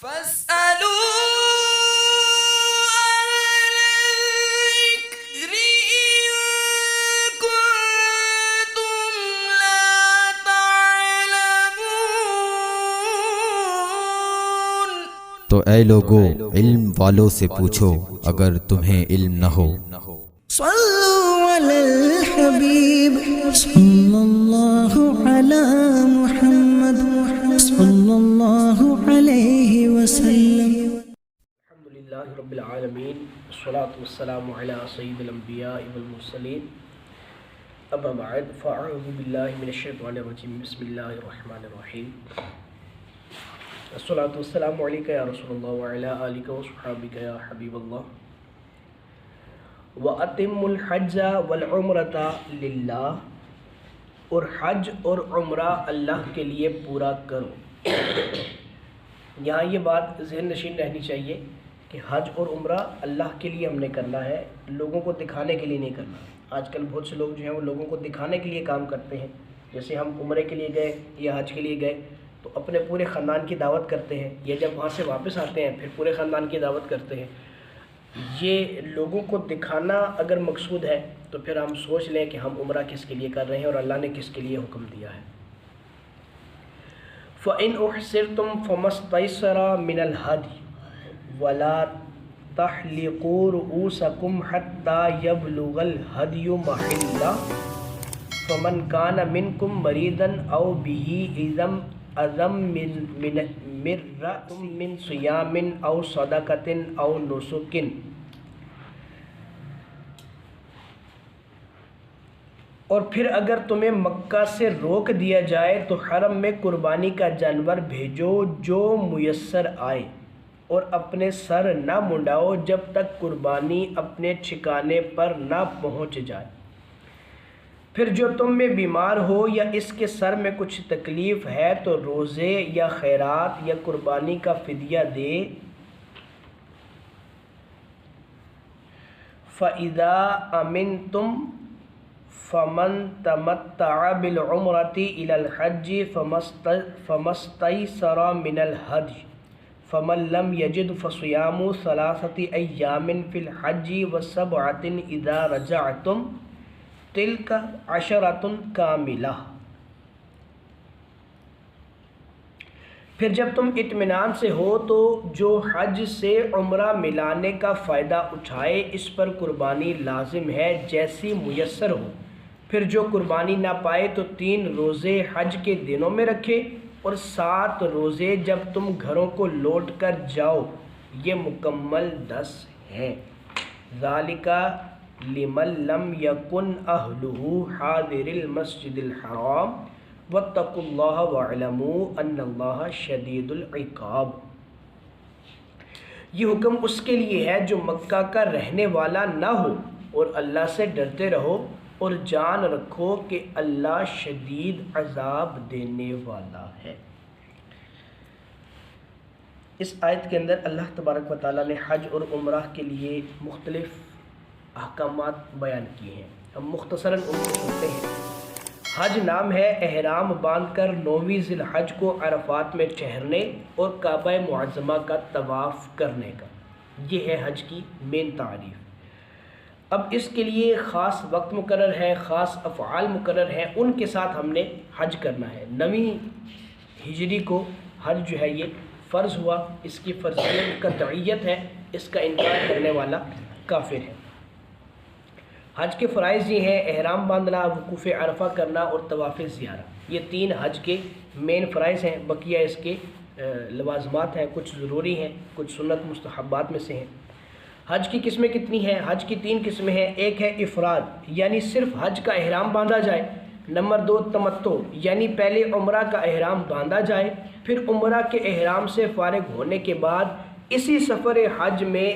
فاسألوا الذكر إن كنتم لا تعلمون۔ تو اے لوگو علم والوں سے پوچھو اگر تمہیں علم نہ ہو۔ صلوا علی الحبیب صلی اللہ علی محمد صلی اللہ علیہ وسلم۔ الحمدللہ رب العالمین والصلاة والسلام علی سید الانبیاء والمرسلین، اما بعد فاعوذ باللہ من الشیطان الرجیم، بسم اللہ الرحمن الرحیم۔ الصلاة والسلام علیکہ یا رسول اللہ وعلی آلکہ وصحابکہ یا حبیب اللہ۔ وَأَتِمُّ الْحَجَّ وَالْعُمْرَةَ لِلَّهِ، اور حج اور عمرہ اللہ کے لیے پورا کرو۔ یہاں یہ بات ذہن نشین رہنی چاہیے کہ حج اور عمرہ اللہ کے لیے ہم نے کرنا ہے، لوگوں کو دکھانے کے لیے نہیں کرنا۔ آج کل بہت سے لوگ جو ہیں وہ لوگوں کو دکھانے کے لیے کام کرتے ہیں، جیسے ہم عمرے کے لیے گئے یا حج کے لیے گئے تو اپنے پورے خاندان کی دعوت کرتے ہیں، یا جب وہاں سے واپس آتے ہیں پھر پورے خاندان کی دعوت کرتے ہیں۔ یہ لوگوں کو دکھانا اگر مقصود ہے تو پھر ہم سوچ لیں کہ ہم عمرہ کس کے لیے کر رہے ہیں اور اللہ نے کس کے لیے حکم دیا ہے۔ فَإِنْ أُحْصِرْتُمْ فَمَا اسْتَيْسَرَ مِنَ الْهَدْيِ وَلَا تَحْلِقُوا رُؤُوسَكُمْ حَتَّى يَبْلُغَ الْهَدْيُ مَحِلَّهُ فَمَنْ كَانَ مِنْكُمْ مَرِيضًا أَوْ بِهِ أَذًى مِّن صِيَامٍ أَوْ صَدَقَةٍ أَوْ نُسُكٍ۔ اور پھر اگر تمہیں مکہ سے روک دیا جائے تو حرم میں قربانی کا جانور بھیجو جو میسر آئے، اور اپنے سر نہ منڈاؤ جب تک قربانی اپنے ٹھکانے پر نہ پہنچ جائے۔ پھر جو تم میں بیمار ہو یا اس کے سر میں کچھ تکلیف ہے تو روزے یا خیرات یا قربانی کا فدیہ دے۔ فَإِذَا أَمِنْتُمْ فَمَنْ تَمَتَّعَ بِالْعُمْرَةِ إِلَى الْحَجِّ فَمَا اسْتَيْسَرَ مِنَ الْهَدْيِ فَمَنْ لَمْ يَجِدْ فَصِيَامُ ثَلَاثَةِ أَيَّامٍ فِي الْحَجِّ وَسَبْعَةٍ إِذَا رَجَعْتُمْ تِلْكَ عَشَرَةٌ كَامِلَةٌ۔ پھر جب تم اطمینان سے ہو تو جو حج سے عمرہ ملانے کا فائدہ اٹھائے اس پر قربانی لازم ہے جیسی میسر ہو۔ پھر جو قربانی نہ پائے تو 3 روزے حج کے دنوں میں رکھے اور 7 روزے جب تم گھروں کو لوٹ کر جاؤ، یہ مکمل 10 ہیں۔ ذَلِكَ لِمَن لَّمْ يَكُنْ أَهْلُهُ حَاضِرِ الْمَسْجِدِ الْحَرَامِ وَاتَّقُوا اللَّهَ وَاعْلَمُوا أَنَّ اللَّهَ شَدِيدُ الْعِقَابِ۔ یہ حکم اس کے لیے ہے جو مکہ کا رہنے والا نہ ہو، اور اللہ سے ڈرتے رہو اور جان رکھو کہ اللہ شدید عذاب دینے والا ہے۔ اس آیت کے اندر اللہ تبارک و تعالیٰ نے حج اور عمرہ کے لیے مختلف احکامات بیان کیے ہیں، ہم مختصراً ان کو سنتے ہیں۔ حج نام ہے احرام باندھ کر 9ویں ذی الحج کو عرفات میں ٹھہرنے اور کعبہ معظمہ کا طواف کرنے کا، یہ ہے حج کی مین تعریف۔ اب اس کے لیے خاص وقت مقرر ہے، خاص افعال مقرر ہیں، ان کے ساتھ ہم نے حج کرنا ہے۔ 9ویں ہجری کو حج جو ہے یہ فرض ہوا، اس کی فرضیت قطعیت ہے، اس کا انکار کرنے والا کافر ہے۔ حج کے فرائض یہ ہیں: احرام باندھنا، وقوف عرفہ کرنا اور طواف زیارہ۔ یہ 3 حج کے مین فرائض ہیں، بقیہ اس کے لوازمات ہیں، کچھ ضروری ہیں، کچھ سنت مستحبات میں سے ہیں۔ حج کی قسمیں کتنی ہیں؟ حج کی 3 قسمیں ہیں۔ ایک ہے افراد، یعنی صرف حج کا احرام باندھا جائے۔ نمبر 2 تمتع، یعنی پہلے عمرہ کا احرام باندھا جائے، پھر عمرہ کے احرام سے فارغ ہونے کے بعد اسی سفر حج میں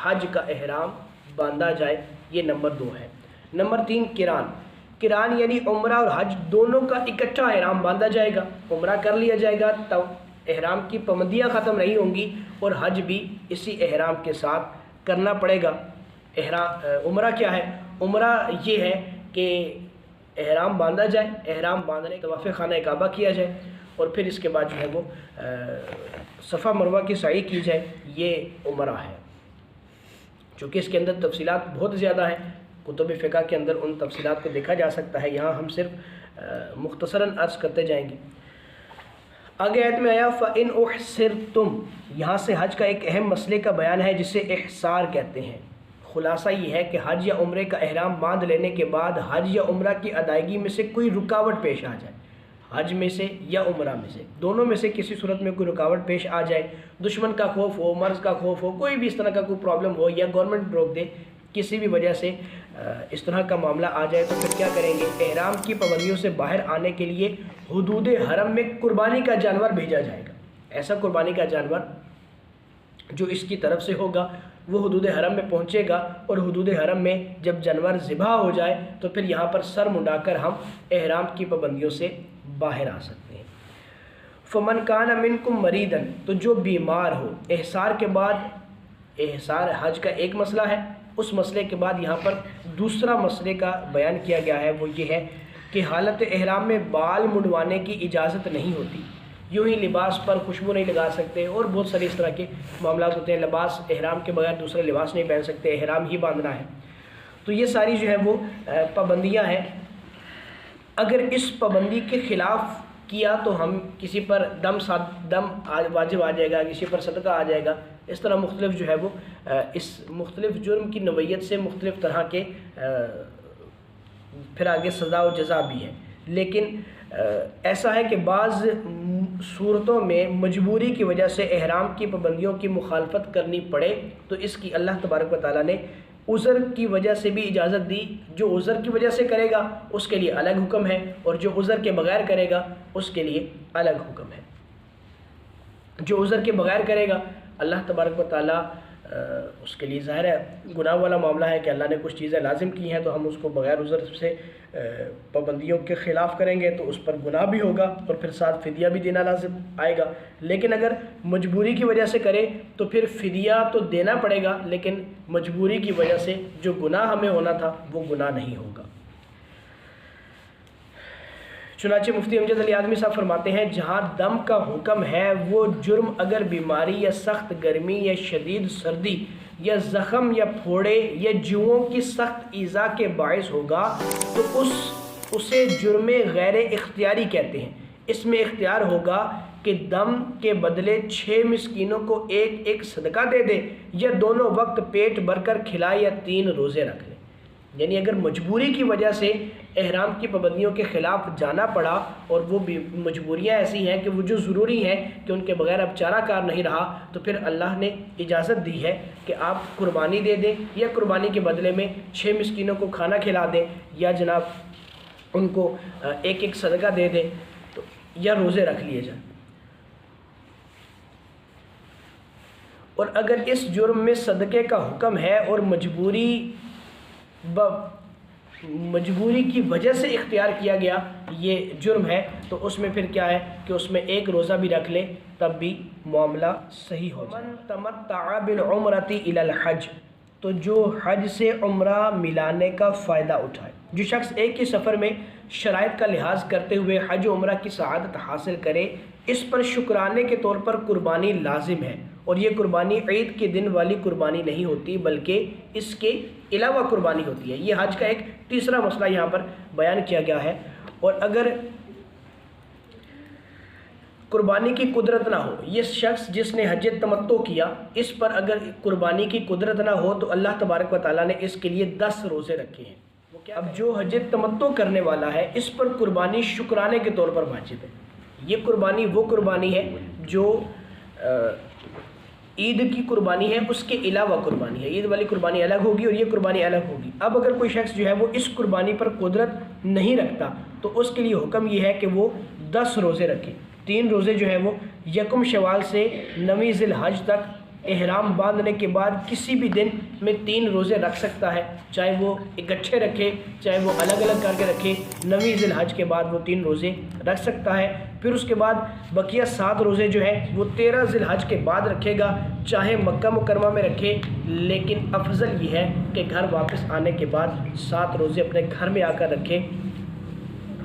حج کا احرام باندھا جائے، یہ نمبر 2 ہے۔ نمبر 3 قران، یعنی عمرہ اور حج دونوں کا اکٹھا احرام باندھا جائے گا، عمرہ کر لیا جائے گا تو احرام کی پابندیاں ختم نہیں ہوں گی اور حج بھی اسی احرام کے ساتھ کرنا پڑے گا۔ عمرہ کیا ہے؟ عمرہ یہ ہے کہ احرام باندھا جائے، احرام باندھنے کے طواف خانہ کعبہ کیا جائے، اور پھر اس کے بعد جو ہے وہ صفا مروہ کی سعی کی جائے، یہ عمرہ ہے۔ چونکہ اس کے اندر تفصیلات بہت زیادہ ہیں، کتب فقہ کے اندر ان تفصیلات کو دیکھا جا سکتا ہے، یہاں ہم صرف مختصراً عرض کرتے جائیں گے۔ آگے آیت میں آیا فَإِنْ أُحْصِرْتُمْ، یہاں سے حج کا ایک اہم مسئلے کا بیان ہے جسے احصار کہتے ہیں۔ خلاصہ یہ ہے کہ حج یا عمرے کا احرام باندھ لینے کے بعد حج یا عمرہ کی ادائیگی میں سے کوئی رکاوٹ پیش آ جائے، حج میں سے یا عمرہ میں سے، دونوں میں سے کسی صورت میں کوئی رکاوٹ پیش آ جائے، دشمن کا خوف ہو، مرض کا خوف ہو، کوئی بھی اس طرح کا کوئی پرابلم ہو، یا گورنمنٹ روک دے، کسی بھی وجہ سے اس طرح کا معاملہ آ جائے، تو پھر کیا کریں گے؟ احرام کی پابندیوں سے باہر آنے کے لیے حدود حرم میں قربانی کا جانور بھیجا جائے گا۔ ایسا قربانی کا جانور جو اس کی طرف سے ہوگا وہ حدود حرم میں پہنچے گا، اور حدود حرم میں جب جانور ذبح ہو جائے تو پھر یہاں پر سر منڈا کر ہم احرام کی پابندیوں سے باہر آ سکتے ہیں۔ فَمَنْ كَانَ مِنْكُمْ مَرِيضًا، تو جو بیمار ہو۔ احصار کے بعد، احصار حج کا ایک مسئلہ ہے، اس مسئلے کے بعد یہاں پر دوسرا مسئلے کا بیان کیا گیا ہے، وہ یہ ہے کہ حالت احرام میں بال منڈوانے کی اجازت نہیں ہوتی، یوں ہی لباس پر خوشبو نہیں لگا سکتے، اور بہت سارے اس طرح کے معاملات ہوتے ہیں، لباس احرام کے بغیر دوسرا لباس نہیں پہن سکتے، احرام ہی باندھنا ہے۔ تو یہ ساری جو ہے وہ پابندیاں ہیں۔ اگر اس پابندی کے خلاف کیا تو ہم کسی پر دم واجب آ جائے گا، کسی پر صدقہ آ جائے گا، اس طرح مختلف جو ہے وہ اس مختلف جرم کی نوعیت سے مختلف طرح کے پھر آگے سزا و جزا بھی ہے۔ لیکن ایسا ہے کہ بعض صورتوں میں مجبوری کی وجہ سے احرام کی پابندیوں کی مخالفت کرنی پڑے تو اس کی اللہ تبارک و تعالیٰ نے عذر کی وجہ سے بھی اجازت دی۔ جو عذر کی وجہ سے کرے گا اس کے لیے الگ حکم ہے، اور جو عذر کے بغیر کرے گا اس کے لیے الگ حکم ہے۔ جو عذر کے بغیر کرے گا اللہ تبارک و تعالیٰ اس کے لیے ظاہر ہے گناہ والا معاملہ ہے کہ اللہ نے کچھ چیزیں لازم کی ہیں تو ہم اس کو بغیر عذر سے پابندیوں کے خلاف کریں گے تو اس پر گناہ بھی ہوگا، اور پھر ساتھ فدیہ بھی دینا لازم آئے گا۔ لیکن اگر مجبوری کی وجہ سے کرے تو پھر فدیہ تو دینا پڑے گا، لیکن مجبوری کی وجہ سے جو گناہ ہمیں ہونا تھا وہ گناہ نہیں ہوگا۔ چنانچہ مفتی امجد علی اعظمی صاحب فرماتے ہیں جہاں دم کا حکم ہے وہ جرم اگر بیماری یا سخت گرمی یا شدید سردی یا زخم یا پھوڑے یا جوؤں کی سخت ایذا کے باعث ہوگا تو اسے جرم غیر اختیاری کہتے ہیں۔ اس میں اختیار ہوگا کہ دم کے بدلے 6 مسکینوں کو ایک صدقہ دے دے، یا دونوں وقت پیٹ بھر کر کھلائے، یا 3 روزے رکھ لے۔ یعنی اگر مجبوری کی وجہ سے احرام کی پابندیوں کے خلاف جانا پڑا، اور وہ بھی مجبوریاں ایسی ہیں کہ وہ جو ضروری ہیں کہ ان کے بغیر اب چارہ کار نہیں رہا، تو پھر اللہ نے اجازت دی ہے کہ آپ قربانی دے دیں، یا قربانی کے بدلے میں 6 مسکینوں کو کھانا کھلا دیں، یا جناب ان کو ایک صدقہ دے دیں، تو یا روزے رکھ لیے جائیں۔ اور اگر اس جرم میں صدقے کا حکم ہے اور مجبوری کی وجہ سے اختیار کیا گیا یہ جرم ہے، تو اس میں پھر کیا ہے کہ اس میں 1 روزہ بھی رکھ لے تب بھی معاملہ صحیح ہو جائے۔ من تمتع بالعمرۃ الی الحج، تو جو حج سے عمرہ ملانے کا فائدہ اٹھائے۔ جو شخص ایک ہی سفر میں شرائط کا لحاظ کرتے ہوئے حج و عمرہ کی سعادت حاصل کرے، اس پر شکرانے کے طور پر قربانی لازم ہے، اور یہ قربانی عید کے دن والی قربانی نہیں ہوتی بلکہ اس کے علاوہ قربانی ہوتی ہے۔ یہ حج کا ایک تیسرا مسئلہ یہاں پر بیان کیا گیا ہے۔ اور اگر قربانی کی قدرت نہ ہو، یہ شخص جس نے حج تمتع کیا اس پر اگر قربانی کی قدرت نہ ہو تو اللہ تبارک و تعالیٰ نے اس کے لیے 10 روزے رکھے ہیں۔ اب جو حج تمتع کرنے والا ہے اس پر قربانی شکرانے کے طور پر واجب ہے۔ یہ قربانی وہ قربانی ہے جو عید کی قربانی ہے، اس کے علاوہ قربانی ہے۔ عید والی قربانی الگ ہوگی اور یہ قربانی الگ ہوگی۔ اب اگر کوئی شخص جو ہے وہ اس قربانی پر قدرت نہیں رکھتا تو اس کے لیے حکم یہ ہے کہ وہ 10 روزے رکھے۔ 3 روزے جو ہے وہ 1 شوال سے 9 ذی الحج تک احرام باندھنے کے بعد کسی بھی دن میں 3 روزے رکھ سکتا ہے، چاہے وہ اکٹھے رکھے چاہے وہ الگ الگ کر کے رکھے۔ 9 ذی الحج کے بعد وہ 3 روزے رکھ سکتا ہے۔ پھر اس کے بعد بقیہ 7 روزے جو ہیں وہ 13 ذی الحج کے بعد رکھے گا، چاہے مکہ مکرمہ میں رکھے، لیکن افضل یہ ہے کہ گھر واپس آنے کے بعد 7 روزے اپنے گھر میں آ کر رکھے۔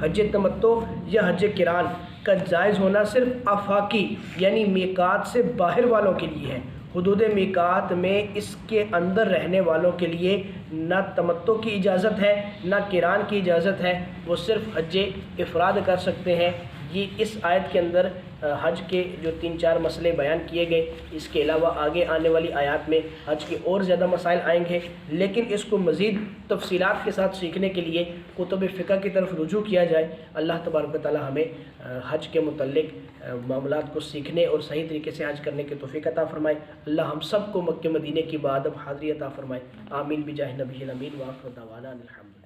حج تمتع یا حج قران کا جائز ہونا صرف آفاقی یعنی میقات سے باہر والوں کے لیے ہے۔ حدود میقات میں اس کے اندر رہنے والوں کے لیے نہ تمتع کی اجازت ہے نہ قران کی اجازت ہے، وہ صرف حج افراد کر سکتے ہیں۔ یہ اس آیت کے اندر حج کے جو 3-4 مسئلے بیان کیے گئے، اس کے علاوہ آگے آنے والی آیات میں حج کے اور زیادہ مسائل آئیں گے، لیکن اس کو مزید تفصیلات کے ساتھ سیکھنے کے لیے کتب فقہ کی طرف رجوع کیا جائے۔ اللہ تبارک و تعالی ہمیں حج کے متعلق معاملات کو سیکھنے اور صحیح طریقے سے حج کرنے کی توفیق عطا فرمائے۔ اللہ ہم سب کو مکہ مدینے کی بادب حاضری عطا فرمائے۔ آمین بجاہ نبی الامین وآخر دعوانا الحمدللہ۔